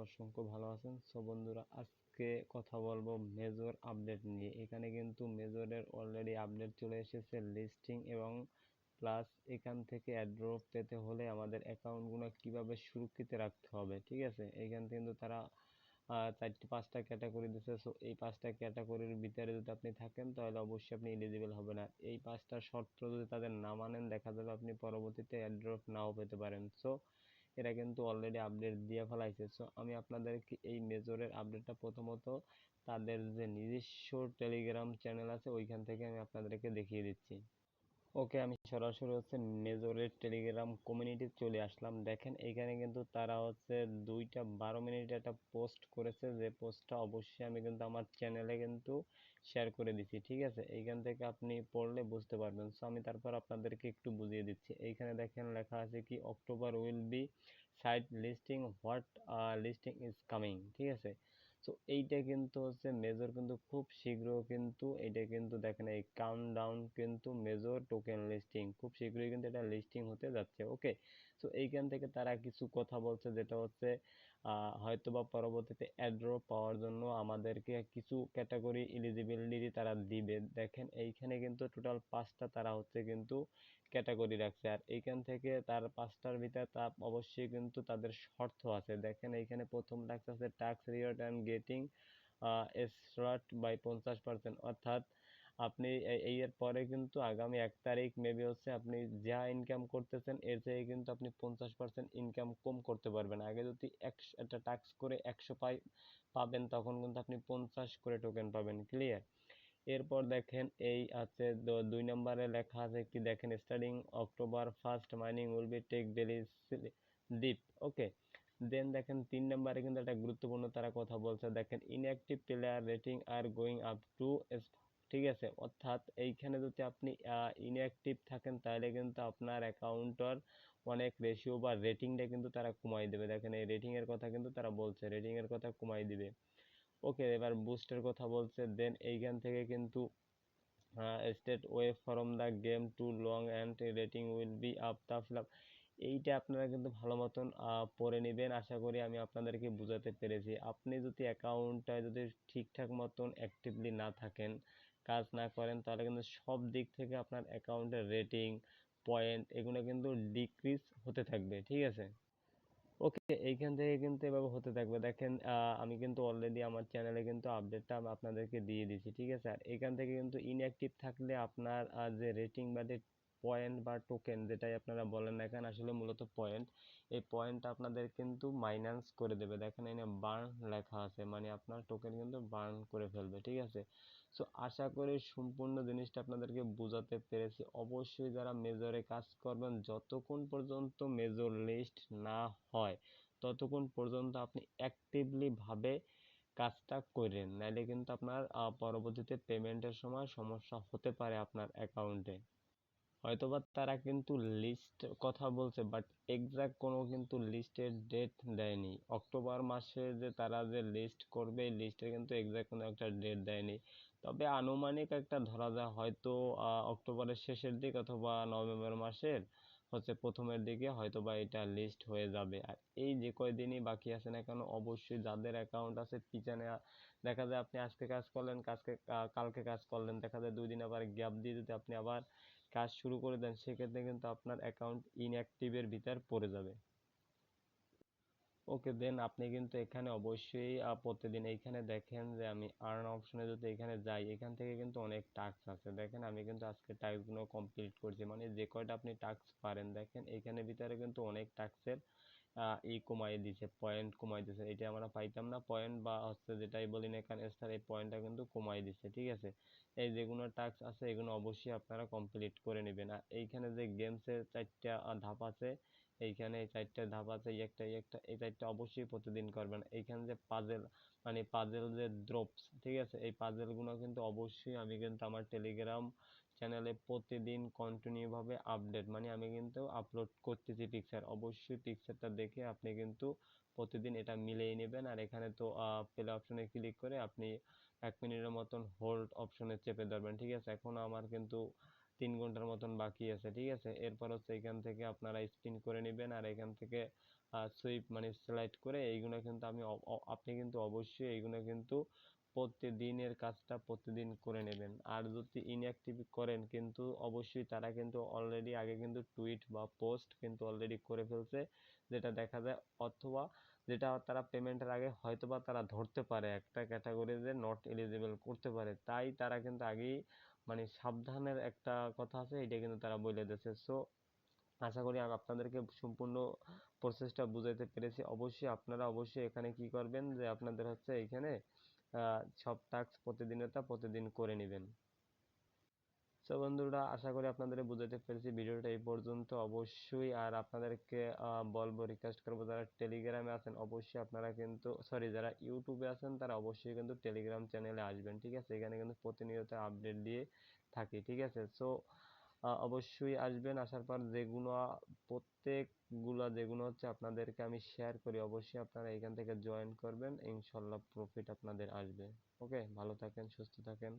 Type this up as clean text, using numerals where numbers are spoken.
অসংখ্য ভালো আছেন। সো বন্ধুরা, আজকে কথা বলবো মেজর আপডেট নিয়ে। এখানে কিন্তু মেজরের অলরেডি আপডেট চলে এসেছে, লিস্টিং এবং প্লাস এখান থেকে অ্যাড্রপ পেতে হলে আমাদের অ্যাকাউন্টগুলো কিভাবে সুরক্ষিত রাখতে হবে, ঠিক আছে। এইখান থেকে কিন্তু তারা 4-5টা ক্যাটাগরি দিচ্ছে। সো এই 5টা ক্যাটাগরির ভিতরে যদি আপনি থাকেন তাহলে অবশ্যই আপনি এলিজিবল হবেন। আর এই 5টা শর্ত যদি তাদের না মানেন, দেখা যাবে আপনি পরবর্তীতে অ্যাড্রপ নাও পেতে পারেন। সো এরা কিন্তু অলরেডি আপডেট দিয়ে ফেলাইছে। সো আমি আপনাদেরকে এই মেজরের আপডেটটা প্রথমত তাদের যে নিজস্ব টেলিগ্রাম চ্যানেল আছে ওইখান থেকে আমি আপনাদেরকে দেখিয়ে দিচ্ছি। ওকে, আমি সরাসরি মেজরের টেলিগ্রাম কমিউনিটি চলে আসলাম। দেখেন এইখানে কিন্তু তারা 2টা 12 মিনিট একটা পোস্ট করেছে, যে পোস্টটা অবশ্যই আমি কিন্তু আমার চ্যানেলে কিন্তু শেয়ার করে দিছি, ঠিক আছে। এইখান থেকে আপনি পড়লে বুঝতে পারবেন। সো আমি তারপর আপনাদেরকে একটু বুঝিয়ে দিচ্ছি। এইখানে দেখেন লেখা আছে কি, October will be site listing, what listing is coming, ঠিক আছে। সো এইটা কিন্তু মেজর কিন্তু খুব শীঘ্র কিন্তু এইটা কিন্তু দেখেন এই কাউন্টডাউন কিন্তু মেজর টোকেন লিস্টিং খুব শীঘ্রই কিন্তু এটা লিস্টিং হতে যাচ্ছে। ওকে, সো এইখান থেকে তারা কিছু কথা বলছে, যেটা হয়তো বা পরবর্তীতে অ্যাড্রপ পাওয়ার জন্য আমাদেরকে কিছু ক্যাটাগরি এলিজিবিলিটি তারা দিবে। দেখেন এইখানে কিন্তু টোটাল 5টা তারা কিন্তু ক্যাটাগরি রাখছে। আর এইখান থেকে তার 5টার ভিতরে তা অবশ্যই কিন্তু তাদের শর্ত আছে। দেখেন এইখানে প্রথম টাস্ক আছে টাস্ক রিওয়ার্ড অ্যান্ড গেটিং এসরাট বাই 50%, অর্থাৎ আপনি এর পরে কিন্তু আগামী 1 তারিখ মেবি আপনি যা ইনকাম করতেছেন এর চেয়ে কিন্তু আপনি 50% ইনকাম কম করতে পারবেন। আগে যদি একটা টাস্ক করে 100 পাবেন, তখন কিন্তু আপনি 50 করে টোকেন পাবেন। ক্লিয়ার? এরপর দেখেন এই আছে 2 নম্বরে লেখা আছে কি, দেখেন starting October 1st mining will be take daily dip. Okay, then দেখেন 3 নম্বরে কিন্তু একটা গুরুত্বপূর্ণ তারা কথা বলছে। দেখেন inactive player rating are going up to, ঠিক আছে। অর্থাৎ এইখানে যদি আপনি ইনঅ্যাক্টিভ থাকেন তাহলে কিন্তু আপনার অ্যাকাউন্টর অনেক রেশিও বা রেটিংটা কিন্তু তারা কমাই দেবে। দেখেন এই রেটিং এর কথা কিন্তু তারা বলছে, রেটিং এর কথা কমাই দিবে। ওকে, এবার বুস্টের কথা বলছে। দেন এইখান থেকে কিন্তু state way from the game to long and rating will be up the flap. এইটা আপনারা কিন্তু ভালো মতন পড়ে নেবেন। আশা করি আমি আপনাদেরকে বুঝাতে পেরেছি। আপনি যদি অ্যাকাউন্টটা যদি ঠিকঠাক মতন অ্যাক্টিভলি না থাকেন, কাজ না করেন, তাহলে কিন্তু সব দিক থেকে আপনার অ্যাকাউন্টের রেটিং পয়েন্ট এগুলো কিন্তু ডিক্রিজ হতে থাকবে, ঠিক আছে। ওকে, এইখান থেকে কিন্তু এভাবে হতে থাকবে। দেখেন আমি কিন্তু অলরেডি আমার চ্যানেলে কিন্তু আপডেটটা আপনাদেরকে দিয়ে দিয়েছি, ঠিক আছে। আর এখান থেকে কিন্তু ইনঅ্যাক্টিভ থাকলে আপনার যে রেটিং বা পয়েন্ট বা টোকেন যেটাই আপনারা বলেন না কেন, আসলে মূলত পয়েন্ট, এই পয়েন্টটা আপনাদের কিন্তু মাইনাস করে দেবে। দেখেন এখানে বার্ন লেখা আছে, মানে আপনার টোকেন কিন্তু বার্ন করে ফেলবে, ঠিক আছে। সো আশা করি সম্পূর্ণ জিনিসটা আপনাদেরকে বোঝাতে পেরেছি। অবশ্যই যারা মেজরে কাজ করবেন, যতক্ষণ পর্যন্ত মেজর লিস্ট না হয় ততক্ষণ পর্যন্ত আপনি অ্যাক্টিভলি ভাবে কাজটা করেন, নাইলে কিন্তু আপনার পরবর্তীতে পেমেন্টের সময় সমস্যা হতে পারে আপনার অ্যাকাউন্টে। হয়তোবা তারা কিন্তু লিস্ট কথা বলছে, বাট এক্সাক্ট কোনো কিন্তু লিস্টের ডেট দেয়নি। অক্টোবর মাসে যে তারা যে লিস্ট করবে, এই লিস্টের কিন্তু এক্সাক্ট কোনো একটা ডেট দেয়নি। তবে আনুমানিক একটা ধরা যায়, হয়তো অক্টোবরের শেষের দিক অথবা নভেম্বর মাসের প্রথমের দিকে হয়তোবা এটা লিস্ট হয়ে যাবে। আর এই যে কয়দিনই বাকি আছে না কেন, অবশ্যই যাদের অ্যাকাউন্ট আছে পিছনে দেখা যায় আপনি আজকে কাজ করলেন, কালকে কাজ করলেন, দেখা যায় 2 দিন আবার গ্যাপ দিয়ে যদি আপনি আবার কাজ শুরু করে দেন, সেক্ষেত্রে কিন্তু আপনার অ্যাকাউন্ট ইনঅ্যাক্টিভের ভিতর পড়ে যাবে। ওকে, দেন আপনি কিন্তু এখানে অবশ্যই প্রতিদিন এইখানে দেখেন যে আমি আর্ন অপশনে যদি এখানে যাই, এখান থেকে কিন্তু অনেক টাস্ক আছে। দেখেন আমি কিন্তু আজকে টাস্কগুলো কমপ্লিট করছি, মানে যে কয়টা আপনি টাস্ক পারেন। দেখেন এইখানে ভিতরে কিন্তু অনেক টাস্কের কমাই দিছে, পয়েন্ট কমাই দিছে। এটা আমরা পাইতাম না পয়েন্ট, বা যেটাই বলি না এখানে স্টার, এই পয়েন্টটা কিন্তু কমাই দিছে, ঠিক আছে। এই যেগুলো টাস্ক আছে এগুলো অবশ্যই আপনারা কমপ্লিট করে নেবেন। আর এইখানে যে গেমসের 4টা ধাপ আছে, এইখানে এই 4টা ধাপ আছে, এই 4টা অবশ্যই প্রতিদিন করবেন। এইখানে যে পাজেল, মানে পাজেল যে ড্রপস, ঠিক আছে, এই পাজেলগুলো কিন্তু অবশ্যই আমি কিন্তু আমার টেলিগ্রাম চ্যানেলে প্রতিদিন কন্টিনিউ ভাবে আপডেট, মানে আমি কিন্তু আপলোড করতেছি পিকচার। অবশ্যই পিকচারটা দেখে আপনি কিন্তু প্রতিদিন এটা মিলিয়ে নেবেন। আর এখানে তো প্লে অপশনে ক্লিক করে আপনি 1 মিনিটের মতন হোল্ড অপশনে চেপে ধরবেন, ঠিক আছে। এখন আমার কিন্তু 3 ঘন্টার মতন বাকি আছে, ঠিক আছে। এরপর এখান থেকে আপনারা স্পিন করে নেবেন, আর এখান থেকে সুইপ মানে সিলেক্ট করে এইগুলো কিন্তু আপনি কিন্তু অবশ্যই এইগুলো কিন্তু প্রতিদিনের কাজটা প্রতিদিন করে নেবেন। আর যদি ইনঅ্যাক্টিভ করেন কিন্তু অবশ্যই তারা কিন্তু অলরেডি আগে কিন্তু টুইট বা পোস্ট কিন্তু অলরেডি করে ফেলছে, যেটা দেখা যায়, অথবা যেটা তারা পেমেন্টের আগে হয়তোবা তারা ধরতে পারে একটা ক্যাটাগরিতে নট এলিজিবল করতে পারে, তাই তারা কিন্তু আগেই মানে সাবধানের একটা কথা আছে, এটা কিন্তু তারা বলে দিয়েছে। সো আশা করি আমি আপনাদেরকে সম্পূর্ণ প্রসেসটা বুঝাইতে পেরেছি। অবশ্যই আপনারা অবশ্যই এখানে কি করবেন যে আপনাদের হচ্ছে এখানে সব টাস্ক প্রতিদিনেরটা প্রতিদিন করে নেবেন। সো বন্ধুরা, আশা করি আপনাদের বুঝাতে পেরেছি। ভিডিওটা এই পর্যন্ত। অবশ্যই আর আপনাদেরকে বলবো, রিকোয়েস্ট করবো, যারা টেলিগ্রামে আছেন অবশ্যই আপনারা কিন্তু যারা ইউটিউবে আছেন তারা অবশ্যই কিন্তু টেলিগ্রাম চ্যানেলে আসবেন, ঠিক আছে? এখানে কিন্তু প্রতিনিয়ত আপডেট দিয়ে থাকি, ঠিক আছে? সো অবশ্যই আসবেন। আসার পর প্রত্যেকগুলা যেগুলো হচ্ছে আপনাদেরকে আমি শেয়ার করি, অবশ্যই আপনারা এখান থেকে জয়েন করবেন, ইনশাল্লাহ প্রফিট আপনাদের আসবে। ওকে, ভালো থাকেন, সুস্থ থাকেন।